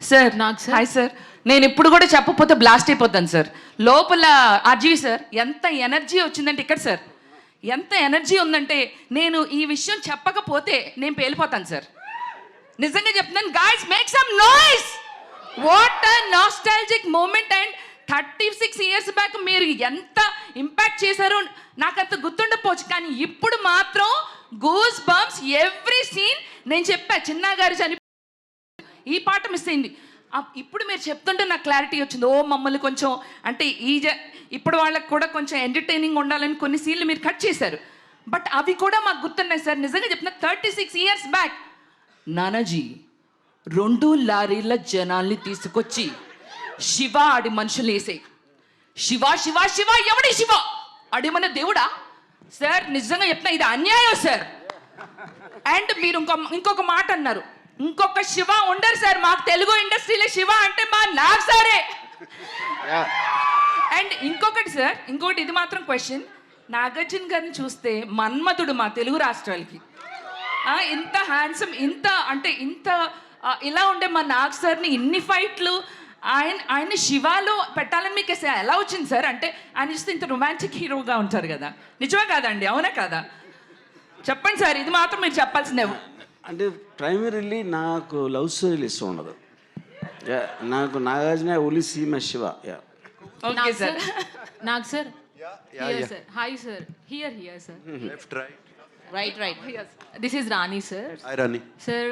Sir hi sir, నేను ఇప్పుడు కూడా చెప్పకపోతే బ్లాస్ట్ అయిపోతాను సార్. లోపల అజీ సార్ ఎంత ఎనర్జీ వచ్చిందంటే ఇక్కడ సార్ ఎంత ఎనర్జీ ఉందంటే నేను ఈ విషయం చెప్పకపోతే నేను పేలిపోతాను సార్. నిజంగా చెప్తున్నాను guys, make some noise. What a nostalgic moment. And 36 years back మీరు ఎంత ఇంపాక్ట్ చేశారో నాకు అంత గుర్తుండకపోవచ్చు, కానీ ఇప్పుడు మాత్రం గూస్ బంప్స్ ఎవ్రీ సీన్. నేను చెప్పా చిన్నా గారు చని ఈ పాట మిస్ అయింది, ఇప్పుడు మీరు చెప్తుంటే నాకు క్లారిటీ వచ్చింది. ఓ మమ్మల్ని కొంచెం అంటే ఇప్పుడు వాళ్ళకి కూడా కొంచెం ఎంటర్టైనింగ్ ఉండాలని కొన్ని సీన్లు మీరు కట్ చేశారు, బట్ అవి కూడా మాకు గుర్తున్నాయి సార్. నిజంగా చెప్తున్నా 36 ఇయర్స్ బ్యాక్ నానాజీ 2 లారీల జనాల్ని తీసుకొచ్చి శివ ఆడి మనుషులు వేసాయి. శివ శివ శివ ఎవడి శివ అడిమన్న దేవుడా సార్? నిజంగా చెప్తున్నా ఇది అన్యాయం సార్. అండ్ మీరు ఇంకొక మాట అన్నారు, ఇంకొక శివ ఉండరు సార్ మాకు తెలుగు ఇండస్ట్రీలో. శివ అంటే మా నాగ్ సారే. అండ్ ఇంకొకటి సార్, ఇంకొకటి ఇది మాత్రం క్వశ్చన్, నాగార్జున గారిని చూస్తే మన్మధుడు మా తెలుగు రాష్ట్రాలకి. ఇంత హ్యాండ్సమ్, ఇంత అంటే ఇంత ఇలా ఉండే మా నాగ్ సార్ని ఇన్ని ఫైట్లు ఆయన శివాలో పెట్టాలని మీకు ఎలా వచ్చింది సార్? అంటే ఆయన చూస్తే ఇంత రొమాంటిక్ హీరోగా ఉంటారు కదా, నిజమే కాదండి? అవునా కాదా? చెప్పండి సార్, ఇది మాత్రం మీరు చెప్పాల్సిందే. అంటే ప్రైమరీలీ నాకు లవ్ స్టోరీలు ఇష్టం ఉండదు. నాకు Nagarjuna only see my Shiva. Okay sir. Nag sir, here sir, hi sir, here sir, left right. This is Rani sir. Hi Rani sir,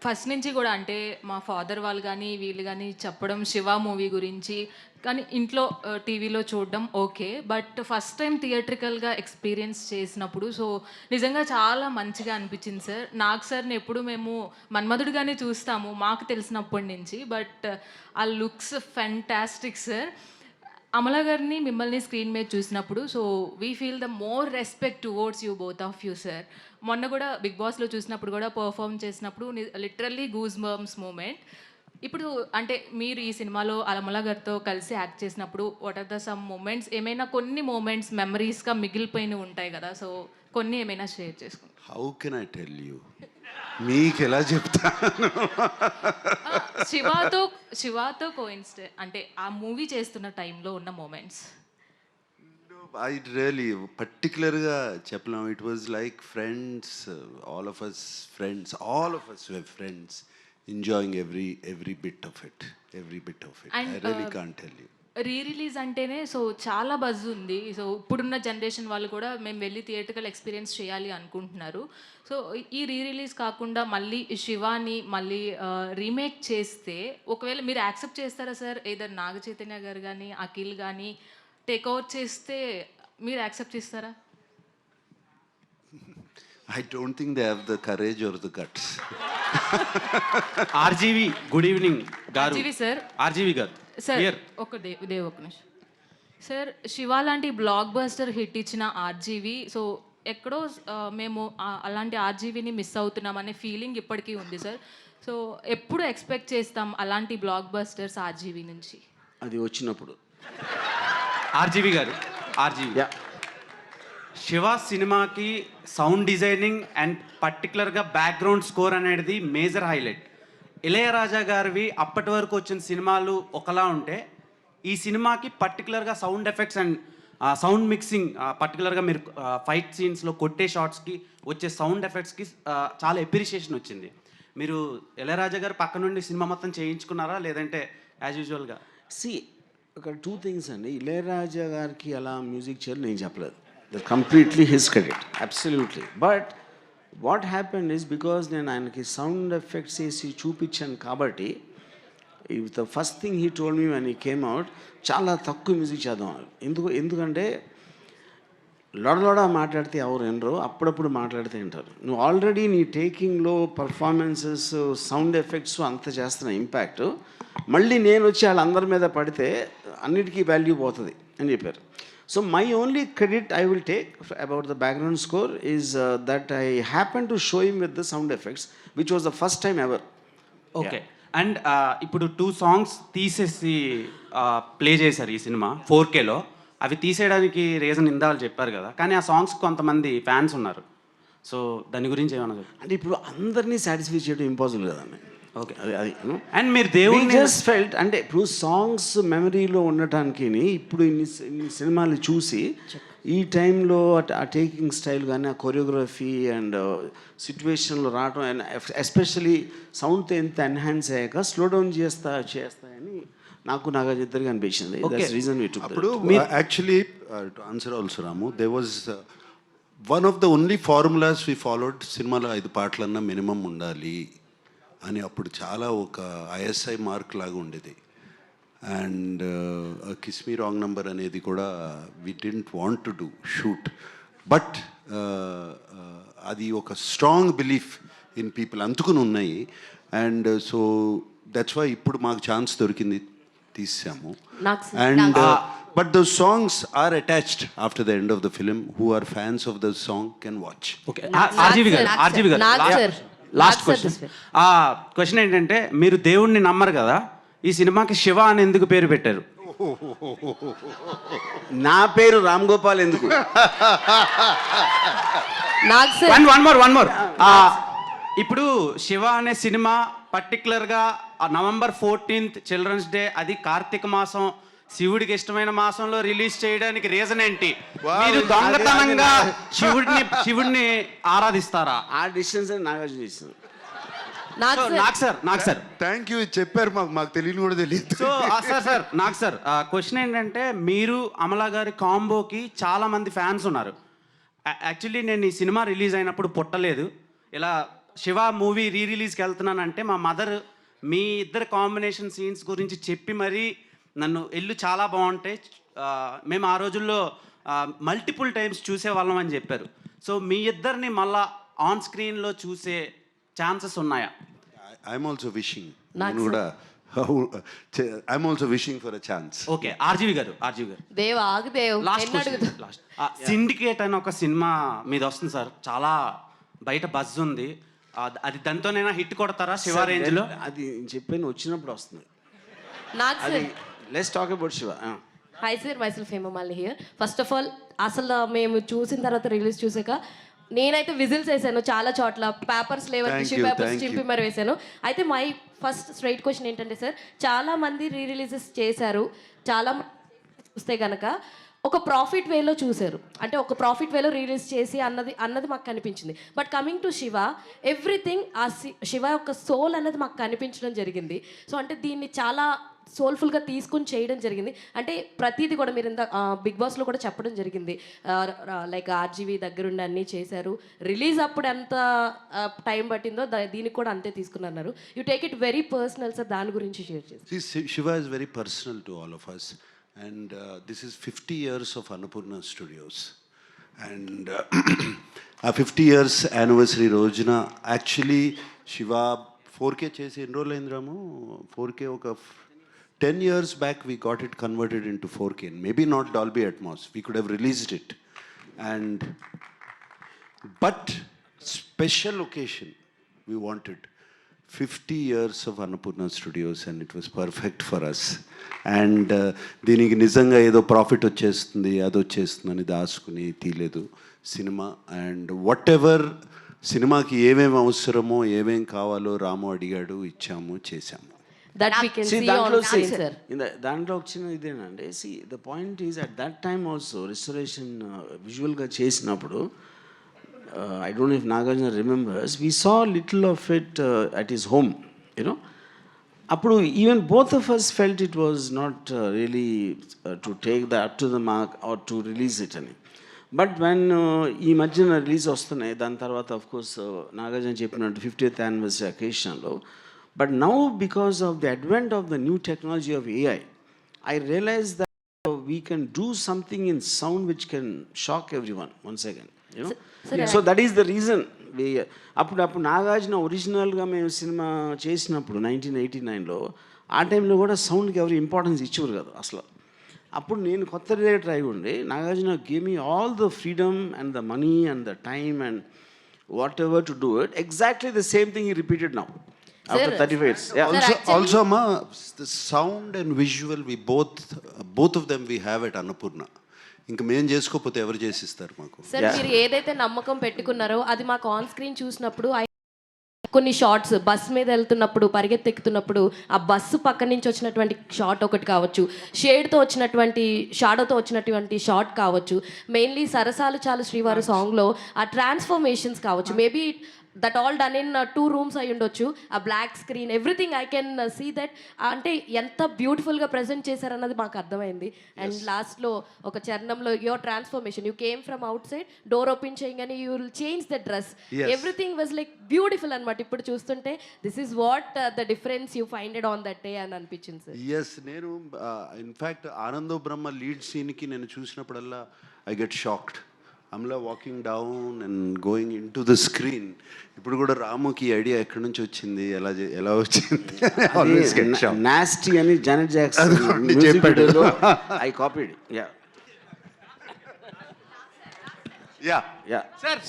first నుంచి కూడా అంటే మా ఫాదర్ వాళ్ళు కానీ వీళ్ళు కానీ చెప్పడం శివ మూవీ గురించి, కానీ ఇంట్లో టీవీలో చూడడం ఓకే, బట్ ఫస్ట్ టైం థియేట్రికల్గా ఎక్స్పీరియన్స్ చేసినప్పుడు సో నిజంగా చాలా మంచిగా అనిపించింది సార్. నాగ్ సార్ని ఎప్పుడు మేము మన్మధుడిగానే చూస్తాము మాకు తెలిసినప్పటి నుంచి, బట్ ఆ లుక్స్ ఫెంటాస్టిక్ సార్. అమలా గారిని మిమ్మల్ని స్క్రీన్ మీద చూసినప్పుడు so we feel the more respect towards you both of you sir. మొన్న కూడా బిగ్ బాస్లో చూసినప్పుడు కూడా పర్ఫామ్ చేసినప్పుడు లిటరల్లీ గూస్ బంప్స్ మూమెంట్. ఇప్పుడు అంటే మీరు ఈ సినిమాలో అమలా గారితో కలిసి యాక్ట్ చేసినప్పుడు what are the some moments, ఏమైనా కొన్ని మూమెంట్స్ మెమరీస్గా మిగిలిపోయినవి ఉంటాయి కదా, సో కొన్ని ఏమైనా షేర్ చేసుకుంటాం. How can I tell you, మీకు ఎలా చెప్తాను? శివాతో కోయిన్సిడెంట్ అంటే ఆ మూవీ చేస్తున్న టైంలో ఉన్న మూమెంట్స్. ఐ రియలీ పర్టికులర్గా చెప్పలేము. It was like friends, all of us friends enjoying every bit of it. I really can't tell you. Re release అంటేనే సో చాలా బజ్ ఉంది. సో ఇప్పుడున్న జనరేషన్ వాళ్ళు కూడా మేము వెళ్ళి థియేటర్కల్ ఎక్స్పీరియన్స్ చేయాలి అనుకుంటున్నారు. సో ఈ రీ రిలీజ్ కాకుండా మళ్ళీ శివాని మళ్ళీ రీమేక్ చేస్తే ఒకవేళ మీరు యాక్సెప్ట్ చేస్తారా సార్? ఏదర్ నాగ చైతన్య గారు కానీ అఖిల్ కానీ టేక్ ఓవర్ చేస్తే మీరు యాక్సెప్ట్ చేస్తారా? I don't think they have the courage or the guts. RGV good evening గారు. ఆర్జీవి సార్, ఆర్జీవి గారు సార్ ఒక నిమిషం సార్. శివ లాంటి బ్లాక్ బస్టర్ హిట్ ఇచ్చిన ఆర్జీవి, సో ఎక్కడో మేము అలాంటి ఆర్జీవిని మిస్ అవుతున్నామనే ఫీలింగ్ ఇప్పటికీ ఉంది సార్. సో ఎప్పుడు ఎక్స్పెక్ట్ చేస్తాం అలాంటి బ్లాక్ బస్టర్స్ ఆర్జీవి నుంచి? అది వచ్చినప్పుడు. ఆర్జీవి గారు, ఆర్జీవి శివ సినిమాకి సౌండ్ డిజైనింగ్ అండ్ పర్టికులర్గా బ్యాక్గ్రౌండ్ స్కోర్ అనేది మేజర్ హైలైట్. ఇళయరాజా గారివి అప్పటి వరకు వచ్చిన సినిమాలు ఒకలా ఉంటే ఈ సినిమాకి పర్టికులర్గా sound effects and sound mixing, పర్టికులర్గా మీరు ఫైట్ సీన్స్లో కొట్టే షాట్స్కి వచ్చే సౌండ్ ఎఫెక్ట్స్కి చాలా ఎప్రిషియేషన్ వచ్చింది. మీరు ఇళయరాజా గారు పక్క నుండి సినిమా మొత్తం చేయించుకున్నారా లేదంటే యాజ్ యూజువల్గా? ఒక 2 థింగ్స్ అండి. ఇళయరాజా గారికి అలా మ్యూజిక్ చేయాలి నేను చెప్పలేదు. That's completely his credit, absolutely. But what happened is because నేను ఆయనకి సౌండ్ ఎఫెక్ట్స్ వేసి చూపించాను కాబట్టి the first thing he told me when he came out, చాలా తక్కువ మ్యూజిక్ చేద్దాం. ఎందుకంటే లొడలొడ మాట్లాడితే ఎవరు వినరు, అప్పుడప్పుడు మాట్లాడితే వింటారు. నువ్వు ఆల్రెడీ నీ టేకింగ్లో పర్ఫార్మెన్సెస్ సౌండ్ ఎఫెక్ట్స్ అంత చేస్తున్న ఇంపాక్ట్ మళ్ళీ నేను వచ్చి వాళ్ళందరి మీద పడితే అన్నిటికీ వాల్యూ పోతుంది అని చెప్పారు. So my only credit I will take about the background score is that I happened to show him with the sound effects, which was the first time ever. Okay. And ఇప్పుడు 2 songs తీసేసి play చేశారు ఈ cinema 4Kలో. అవి తీసేయడానికి reason ఇందాలు చెప్పారు కదా, కానీ ఆ సాంగ్స్ కొంతమంది ఫ్యాన్స్ ఉన్నారు. సో దాని గురించి ఏమన్నా అంటే ఇప్పుడు అందరినీ సాటిస్ఫై చేయడం ఇంపాసిబుల్ కదండి. ఓకే. అది అండ్ మీరు దేవుడిని జస్ట్ ఫెల్ట్ అంటే ఇప్పుడు సాంగ్స్ మెమరీలో ఉండటానికి ఇప్పుడు ఇన్ని సినిమాలు చూసి ఈ టైంలో ఆ టేకింగ్ స్టైల్ కానీ ఆ కొరియోగ్రఫీ అండ్ సిచ్యువేషన్లో రావడం అండ్ ఎస్పెషలీ సౌండ్తో ఎంత ఎన్హాన్స్ అయ్యాక స్లో డౌన్ చేస్తాయని నాకు ఇద్దరికి అనిపించింది. రీజన్ అప్పుడు actually to answer also Ramu, they was one of the only formulas we followed. సినిమాలో 5 పాటలన్నా మినిమం ఉండాలి అని అప్పుడు చాలా ఒక ఐఎస్ఐ మార్క్ లాగా ఉండేది. And kiss me wrong number అనేది కూడా we didn't want to do shoot, but అది ఒక స్ట్రాంగ్ బిలీఫ్ ఇన్ పీపుల్ అందుకుని ఉన్నాయి. అండ్ సో దట్స్ వై ఇప్పుడు మాకు ఛాన్స్ దొరికింది, తీసాము. And but the songs are attached after the end of the film. Who are fans of the song can watch. Okay. RGV గారు last question ఏంటంటే, మీరు దేవుణ్ణి నమ్మరు కదా, ఈ సినిమాకి శివ అని ఎందుకు పేరు పెట్టారు? నా పేరు రామ్ గోపాల్ ఎందుకు? One more. ఇప్పుడు శివ అనే సినిమా పర్టికులర్గా November 14th చిల్డ్రన్స్ డే, అది కార్తీక మాసం, శివుడికి ఇష్టమైన మాసంలో రిలీజ్ చేయడానికి రీజన్ ఏంటి? మీరు దొంగతనంగా శివుడిని ఆరాధిస్తారా? ఆ డిస్టెన్స్ నాగార్జున చేసింది. నాకు సార్ థ్యాంక్ యూ, చెప్పారు మాకు తెలియని కూడా తెలియదు. సో సార్ క్వశ్చన్ ఏంటంటే, మీరు అమలా గారి కాంబోకి చాలా మంది ఫ్యాన్స్ ఉన్నారు. యాక్చువల్లీ నేను ఈ సినిమా రిలీజ్ అయినప్పుడు పుట్టలేదు. ఇలా శివ మూవీ రిలీజ్కి వెళ్తున్నానంటే మా మదర్ మీ ఇద్దరు కాంబినేషన్ సీన్స్ గురించి చెప్పి మరీ నన్ను చాలా బాగుంటాయి, మేము ఆ రోజుల్లో మల్టిపుల్ టైమ్స్ చూసేవాళ్ళం అని చెప్పారు. సో మీ ఇద్దరిని మళ్ళా ఆన్ స్క్రీన్లో చూసే ఛాన్సెస్ ఉన్నాయా? ఐఎమ్ ఆల్సో విషింగ్, నేను కూడా I'm also wishing for a chance. Okay. RGV గారు లాస్ట్ సిండికేట్ అని ఒక సినిమా మీద వస్తుంది సార్, చాలా బయట బజ్ ఉంది. అది దాంతోనైనా హిట్ కొడతారా శివ రేంజ్ లో? అది చెప్పాను, వచ్చినప్పుడు వస్తుంది. అది let's talk about Shiva. Hi sir, myself Hemamalini here. First of all, అసలు మేము చూసిన తర్వాత రిలీజ్ చూసాక నేనైతే విజిల్స్ వేసాను చాలా చోట్ల, పేపర్స్ లేవని టిష్యూ పేపర్స్ చింపి మరి వేసాను. అయితే మై ఫస్ట్ స్ట్రైట్ క్వశ్చన్ ఏంటంటే సార్, చాలా మంది రిలీజెస్ చేశారు, చాలా చూస్తే కనుక ఒక ప్రాఫిట్ వేలో చూశారు, అంటే ఒక ప్రాఫిట్ వేలో రిలీజ్ చేసి అన్నది మాకు కనిపించింది. But coming to Shiva, everything ఆ శివ యొక్క సోల్ అన్నది మాకు కనిపించడం జరిగింది. సో అంటే దీన్ని చాలా సోల్ఫుల్గా తీసుకుని చేయడం జరిగింది. అంటే ప్రతిదీ కూడా మీరు ఇంత బిగ్ బాస్లో కూడా చెప్పడం జరిగింది, లైక్ ఆర్జీవి దగ్గరుండి అన్నీ చేశారు, రిలీజ్ అప్పుడు ఎంత టైం పట్టిందో దీనికి కూడా అంతే తీసుకున్నారు. You take it very personal sir, దాని గురించి షేర్ చేసి. Shiva is very personal to all of us, and this is 50 years of Annapurna Studios, and ఆ 50 years anniversary రోజున యాక్చువల్లీ శివ 4K చేసి ఎన్ని రోజులు అయింది రాము? 4K ఒక 10 years back we got it converted into 4K, and maybe not Dolby Atmos, we could have released it, and but special occasion we wanted 50 years of Annapurna Studios, and it was perfect for us. And దీనికి నిజంగా ఏదో profit వచ్చేస్తుంది అది వచ్చేస్తుంది అని దాచుకుని తీయలేదు cinema. And what ever సినిమాకి ఏమేమి అవసరమో ఏమేం కావాలో రాము అడిగాడు, ఇచ్చాము, చేశాము. దాంట్లో వచ్చిన ఇదేనండి. The point is at that time also restoration విజువల్గా చేసినప్పుడు, I don't know if Nagarjuna remembers, we saw little of it at his home, you know. Appudu even both of us felt it was not really to take that up to the mark or to release it ani. But when ee madhyana release vastunayi, dan tarvata of course Nagarjuna cheppinattu 50th anniversary occasion lo, but now because of the advent of the new technology of AI, I realized that we can do something in sound which can shock everyone once again, you know. So that is the reason. అప్పుడు నాగార్జున ఒరిజినల్గా మేము cinema చేసినప్పుడు 1989లో, ఆ టైంలో కూడా సౌండ్కి ఎవరు importance ఇచ్చేవారు కదా అసలు. అప్పుడు నేను కొత్త డైరెక్టర్ అయి ఉండి, Nagarjuna gave me all the freedom and the money and the time and what ever to do it. Exactly the same thing ఈ repeated now after 35 years. Also ma, the sound and visual we both of them we have at Annapurna. ఇంకా మేము చేసుకోకపోతే ఎవరు చేసిస్తారు మాకు? Sir మీరు ఏదైతే నమ్మకం పెట్టుకున్నారో అది మాకు ఆన్ స్క్రీన్ చూసినప్పుడు కొన్ని షార్ట్స్ బస్ మీద వెళ్తున్నప్పుడు పరిగెత్తెక్కుతున్నప్పుడు ఆ బస్సు పక్క నుంచి వచ్చినటువంటి షార్ట్ ఒకటి కావచ్చు, షేడ్తో వచ్చినటువంటి షాడోతో వచ్చినటువంటి షార్ట్ కావచ్చు, మెయిన్లీ సరసాలు చాలు శ్రీవారు సాంగ్లో ఆ ట్రాన్స్ఫర్మేషన్స్ కావచ్చు, maybe that all done in 2 rooms అయి ఉండొచ్చు, ఆ black screen everything I can see that. అంటే ఎంత బ్యూటిఫుల్గా ప్రజెంట్ చేశారన్నది మాకు అర్థమైంది. అండ్ లాస్ట్లో ఒక చరణంలో your transformation, you came from outside, door open చేయగానే you will change the dress, everything was like beautiful అనమాట. ఇప్పుడు చూస్తుంటే this is what the difference you finded on that day అని అనిపించింది సార్. ఎస్, నేను ఇన్ఫ్యాక్ట్ ఆనందో బ్రహ్మ లీడ్ సీన్కి నేను చూసినప్పుడల్లా I get shocked. Amla walking down and going into the screen. ఇప్పుడు కూడా రాముకి ఐడియా ఎక్కడి నుంచి వచ్చింది, ఎలా వచ్చింది, నాస్టీ అని జానెట్ జాక్సన్ చెప్పాడు. I copied. యా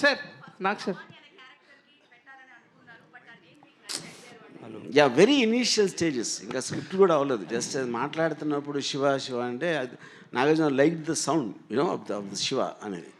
సార్ నాకు సార్ వెరీ ఇనీషియల్ స్టేజెస్, ఇంకా స్క్రిప్ట్ కూడా అవ్వలేదు. జస్ట్ అది మాట్లాడుతున్నప్పుడు శివ శివ అంటే Nagarjuna like the sound you know of the Shiva అనేది.